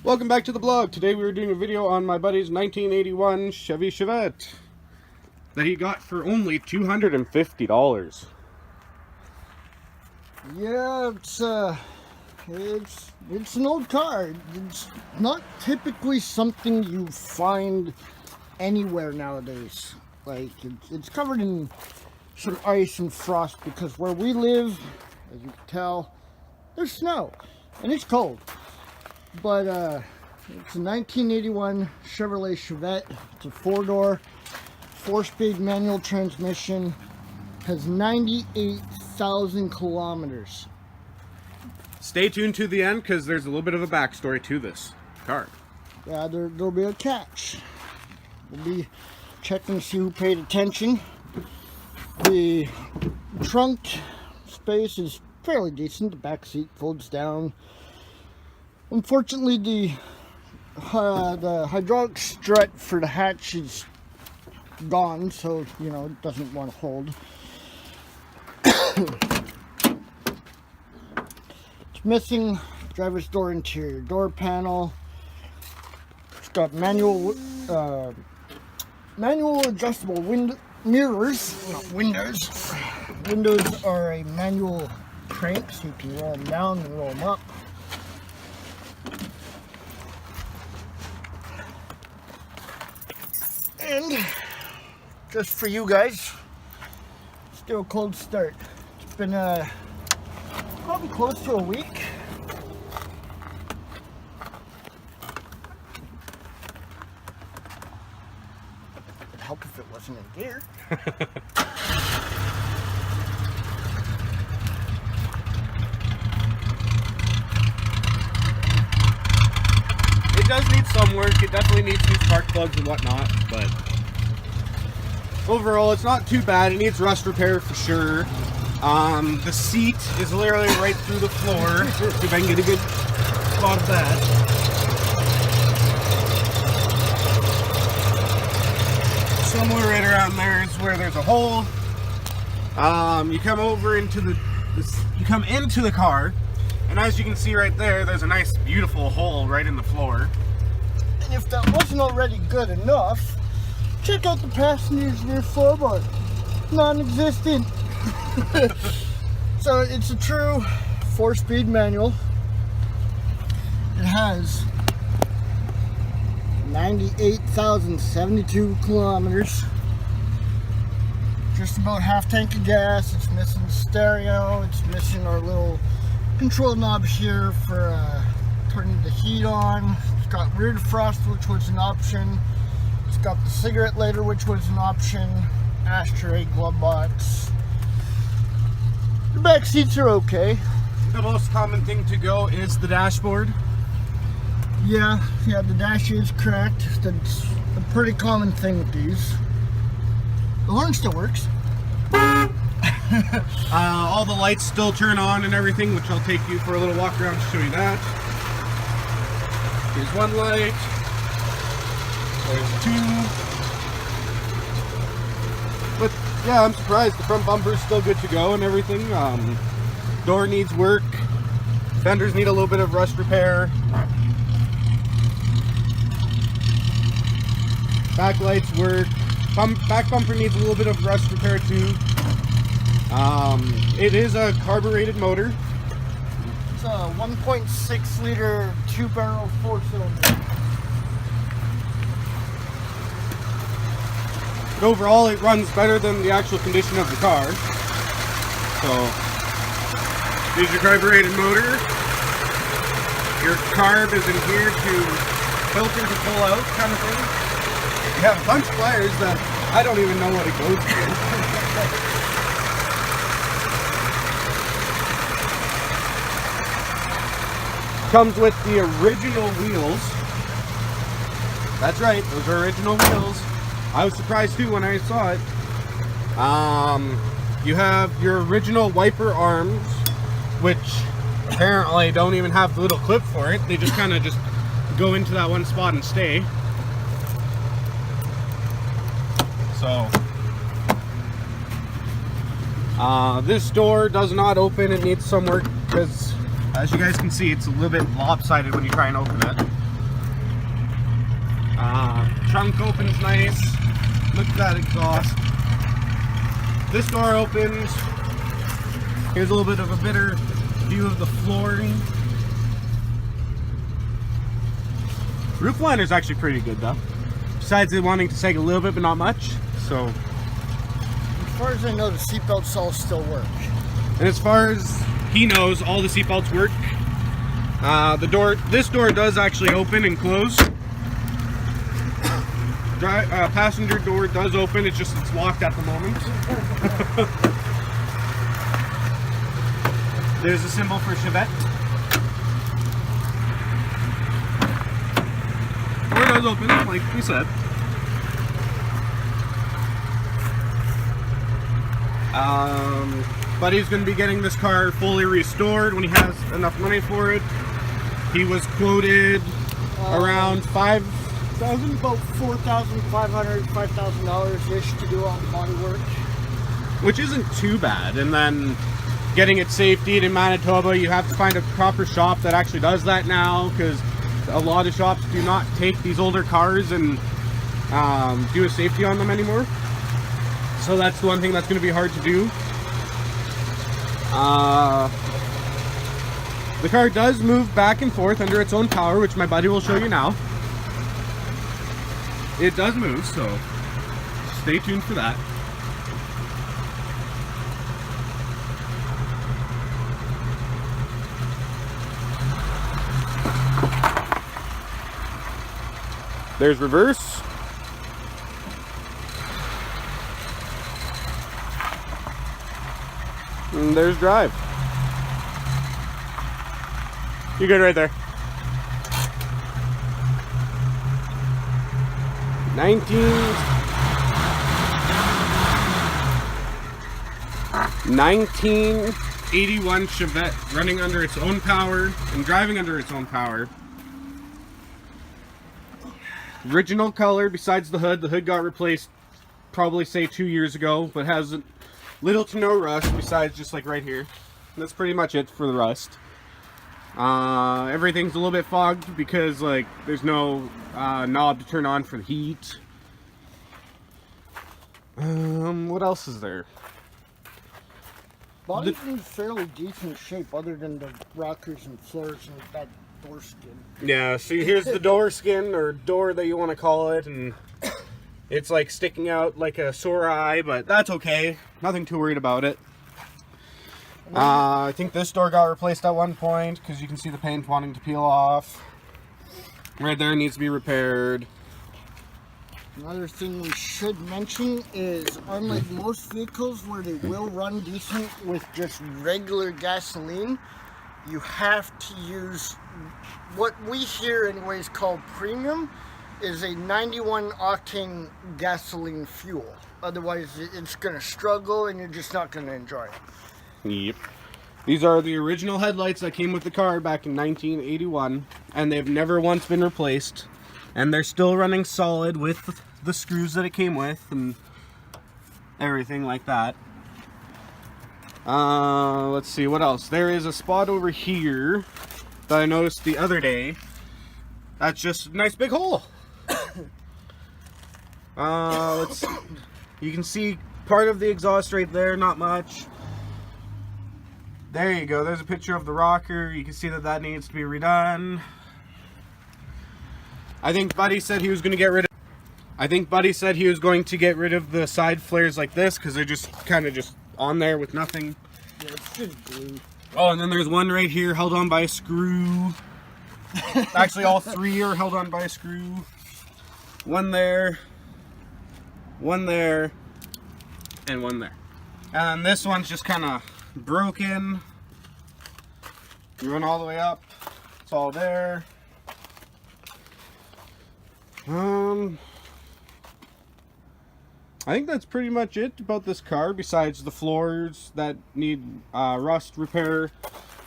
Welcome back to the blog. Today we were doing a video on my buddy's 1981 Chevy Chevette that he got for only $250. Yeah, it's an old car. It's not typically something you find anywhere nowadays. Like it's covered in some ice and frost because where we live, as you can tell, there's snow and it's cold. But it's a 1981 Chevrolet Chevette. It's a 4-door, 4-speed manual transmission. Has 98,000 kilometers. Stay tuned to the end because there's a little bit of a backstory to this car. Yeah, there'll be a catch. We'll be checking to see who paid attention. The trunk space is fairly decent. The back seat folds down. Unfortunately, the hydraulic strut for the hatch is gone, so you know it doesn't want to hold. It's missing driver's door interior door panel. It's got manual adjustable mirrors, not windows. Windows are a manual crank, so you can roll them down and roll them up. And just for you guys, still a cold start. It's been probably close to a week. It'd help if it wasn't in gear. It does need some work. It definitely needs new spark plugs and whatnot, but overall it's not too bad. It needs rust repair for sure. The seat is literally right through the floor. See if I can get a good spot of that. Somewhere right around there is where there's a hole. You come over into the car, and as you can see right there, there's a nice beautiful hole right in the floor. And if that wasn't already good enough, check out the passenger's rear floorboard. Non-existent. So it's a true 4-speed manual. It has 98,072 kilometers. Just about half tank of gas. It's missing the stereo. It's missing our little control knob here for turning the heat on. It's got rear defrost, which was an option. It's got the cigarette lighter, which was an option. Ashtray, glove box. The back seats are okay. The most common thing to go is the dashboard. Yeah, the dash is cracked. That's a pretty common thing with these. The horn still works. All the lights still turn on and everything, which I'll take you for a little walk around to show you that. Here's one light. There's two. But yeah, I'm surprised the front bumper's still good to go and everything. Door needs work. Fenders need a little bit of rust repair. Back lights work. Back bumper needs a little bit of rust repair too. It is a carbureted motor. It's a 1.6 liter 2-barrel 4-cylinder. But overall, it runs better than the actual condition of the car. So, here's your carbureted motor. Your carb is in here to filter to pull out, kind of thing. You have a bunch of pliers that I don't even know what it goes to. Comes with the original wheels. That's right, those are original wheels. I was surprised too when I saw it. You have your original wiper arms, which apparently don't even have the little clip for it. They just kind of just go into that one spot and stay. So this door does not open. It needs some work because, as you guys can see, it's a little bit lopsided when you try and open it. Trunk opens nice. Look at that exhaust. This door opens. Here's a little bit of a better view of the flooring. Roof liner's actually pretty good though. Besides it wanting to sag a little bit, but not much. So, As far as I know, the seatbelts all still work. and as far as he knows, all the seatbelts work. This door does actually open and close. Passenger door does open. It's just it's locked at the moment. There's a symbol for chevette. Door does open, like we said. Buddy's going to be getting this car fully restored when he has enough money for it. He was quoted around $5,000, About $4,500, $5,000-ish to do all the body work. which isn't too bad. And then getting it safetied in Manitoba, you have to find a proper shop that actually does that now, because a lot of shops do not take these older cars and do a safety on them anymore. So that's the one thing that's going to be hard to do. The car does move back and forth under its own power, which my buddy will show you now. It does move, so stay tuned for that. There's reverse. And there's drive. You're good right there. 1981 Chevette running under its own power and driving under its own power. Original color besides the hood. The hood got replaced probably say 2 years ago, but has little to no rust besides just like right here. That's pretty much it for the rust. Everything's a little bit fogged because like there's no knob to turn on for the heat. What else is there? Body's in fairly decent shape other than the rockers and floors and that door skin. Yeah, see here's the door skin or door that you want to call it, and it's like sticking out like a sore eye, but that's okay. Nothing too worried about it. I think this door got replaced at one point because you can see the paint wanting to peel off. Right there needs to be repaired. Another thing we should mention is, unlike most vehicles where they will run decent with just regular gasoline, you have to use what we here anyways call premium, is a 91 octane gasoline fuel. Otherwise it's going to struggle and you're just not going to enjoy it. Yep. These are the original headlights that came with the car back in 1981, and they've never once been replaced, and they're still running solid with the screws that it came with and everything like that. Let's see what else. There is a spot over here that I noticed the other day. That's just a nice big hole. Let's see. You can see part of the exhaust right there, not much. There you go. There's a picture of the rocker. You can see that that needs to be redone. I think Buddy said he was going to get rid of the side flares like this because they're just kind of just on there with nothing. Yeah, it's just glue. Oh, and then there's one right here held on by a screw. Actually, all three are held on by a screw. One there, and one there. And this one's just kind of broken. You run all the way up. It's all there. I think that's pretty much it about this car, besides the floors that need rust repair.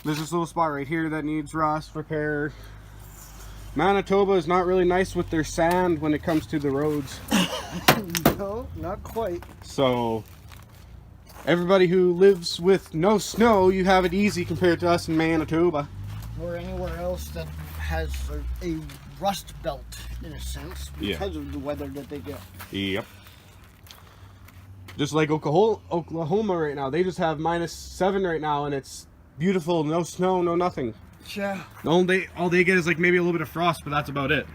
There's this little spot right here that needs rust repair. Manitoba is not really nice with their sand when it comes to the roads. No, not quite. So, everybody who lives with no snow, you have it easy compared to us in Manitoba. Or anywhere else that has a rust belt in a sense because of the weather that they get. Yep. Just like Oklahoma right now, they just have -7 right now, and it's beautiful. No snow, no nothing. Yeah. All they get is like maybe a little bit of frost, but that's about it.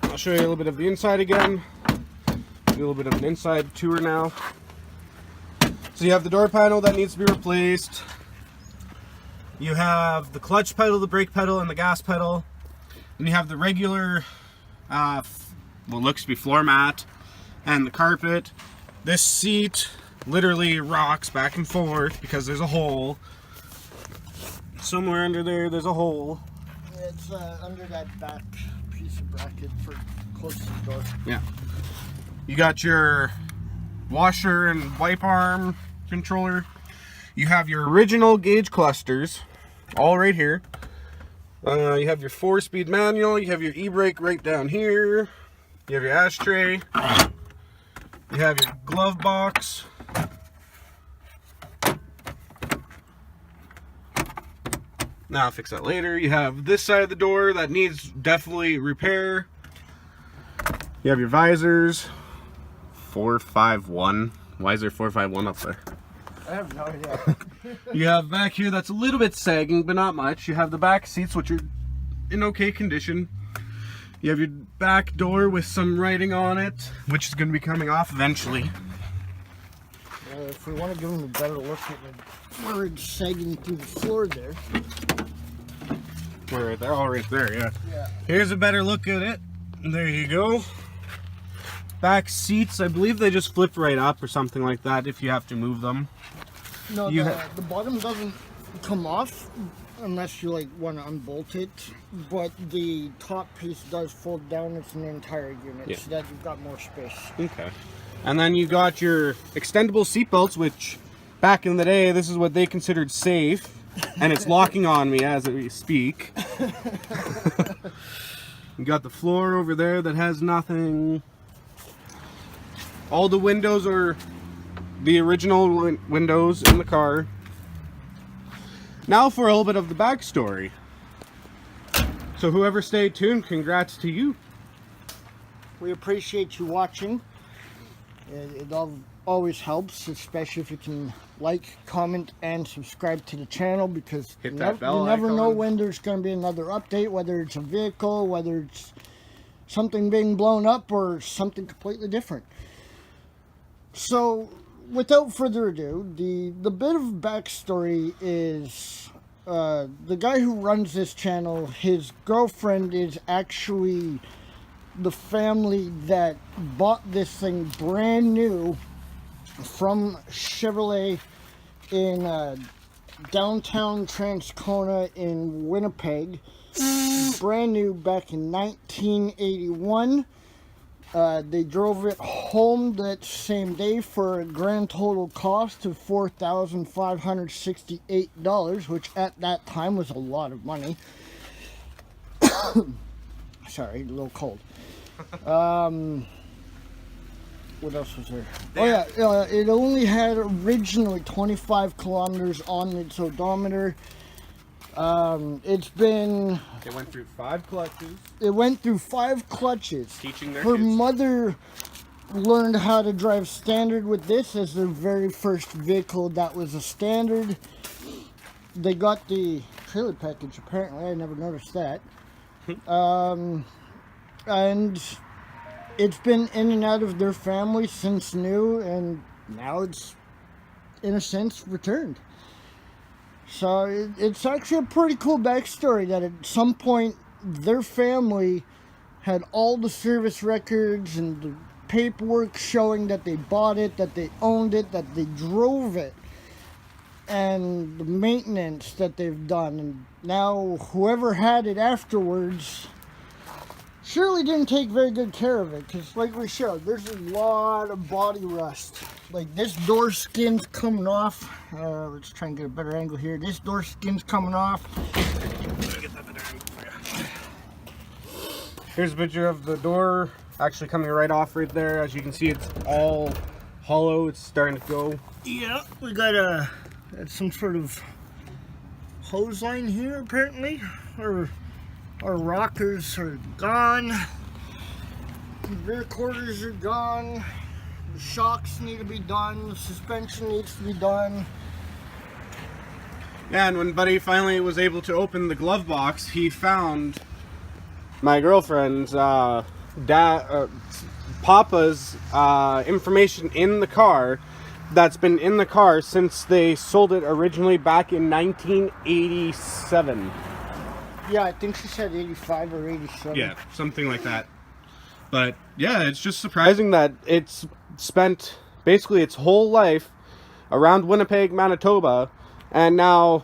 I'll show you a little bit of the inside again. Do a little bit of an inside tour now. So you have the door panel that needs to be replaced. You have the clutch pedal, the brake pedal, and the gas pedal. And you have the regular, what looks to be floor mat, and the carpet. This seat literally rocks back and forth because there's a hole. Somewhere under there, there's a hole. It's under that back piece of bracket for close to the door. Yeah. You got your washer and wipe arm controller. You have your original gauge clusters, all right here. You have your 4-speed manual. You have your e-brake right down here. You have your ashtray. You have your glove box. Now I'll fix that later. You have this side of the door that needs definitely repair. You have your visors. 451. Why is there 451 up there? I have no idea. You have back here that's a little bit sagging, but not much. You have the back seats, which are in okay condition. You have your back door with some writing on it, which is going to be coming off eventually. If we want to give them a better look at where it's sagging through the floor there. We're right there, all right there, yeah. Yeah. Here's a better look at it. There you go. Back seats, I believe they just flip right up or something like that if you have to move them. No, the bottom doesn't come off unless you like want to unbolt it, but the top piece does fold down. It's an entire unit, so that you've got more space. Okay. And then you got your extendable seat belts, which back in the day, this is what they considered safe, and it's locking on me as we speak. You got the floor over there that has nothing. All the windows are the original windows in the car. Now for a little bit of the backstory. So whoever stayed tuned, congrats to you. We appreciate you watching. It always helps, especially if you can like, comment, and subscribe to the channel, because Hit you that bell never icon. know when there's going to be another update, whether it's a vehicle, whether it's something being blown up, or something completely different. So, without further ado, the bit of backstory is the guy who runs this channel, his girlfriend is actually the family that bought this thing brand new from Chevrolet in downtown Transcona in Winnipeg. Brand new back in 1981. They drove it home that same day for a grand total cost of $4,568, which at that time was a lot of money. Sorry, a little cold. What else was there? Oh yeah, it only had originally 25 kilometers on its odometer. It went through 5 clutches. It went through 5 clutches. Teaching their Her kids. mother learned how to drive standard with this as their very first vehicle that was a standard. They got the trailer package, apparently. I never noticed that. And it's been in and out of their family since new, and now it's, in a sense, returned. So it's actually a pretty cool backstory that at some point their family had all the service records and the paperwork showing that they bought it, that they owned it, that they drove it, and the maintenance that they've done. And now whoever had it afterwards surely didn't take very good care of it, because like we showed, there's a lot of body rust. Like this door skin's coming off. Let's try and get a better angle here. This door skin's coming off. Get that better angle for you. Here's a picture of the door actually coming right off right there. As you can see, it's all hollow. It's starting to go. Yeah, we got some sort of hose line here apparently. Our rockers are gone. The rear quarters are gone. The shocks need to be done. The suspension needs to be done. Yeah, and when Buddy finally was able to open the glove box, he found my girlfriend's Papa's information in the car that's been in the car since they sold it originally back in 1987. Yeah, I think she said 85 or 87. Yeah, something like that. But yeah, it's just surprising that it's spent basically its whole life around Winnipeg, Manitoba, and now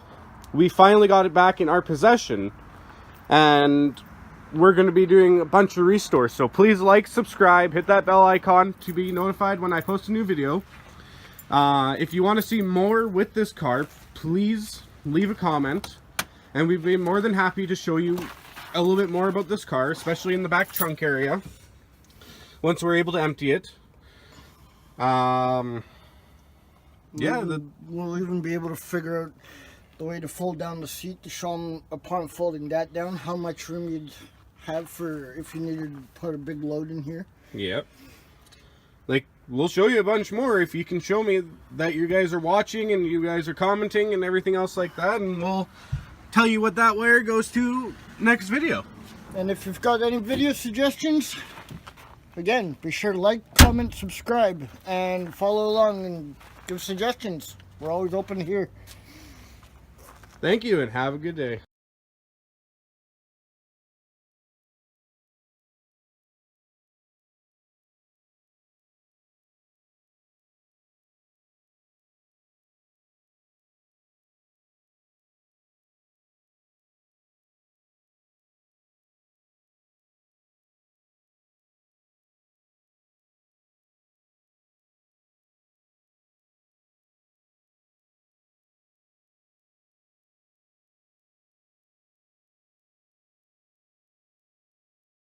we finally got it back in our possession, and we're going to be doing a bunch of restores. So please like, subscribe, hit that bell icon to be notified when I post a new video. If you want to see more with this car, please leave a comment, and we'd be more than happy to show you a little bit more about this car, especially in the back trunk area, once we're able to empty it. Yeah, we'll even be able to figure out the way to fold down the seat to show them, upon folding that down, how much room you'd have for if you needed to put a big load in here. Yep. Like, we'll show you a bunch more if you can show me that you guys are watching and you guys are commenting and everything else like that, and we'll tell you what that wire goes to next video. And if you've got any video suggestions, again, be sure to like, comment, subscribe, and follow along and give suggestions. We're always open here. Thank you, and have a good day.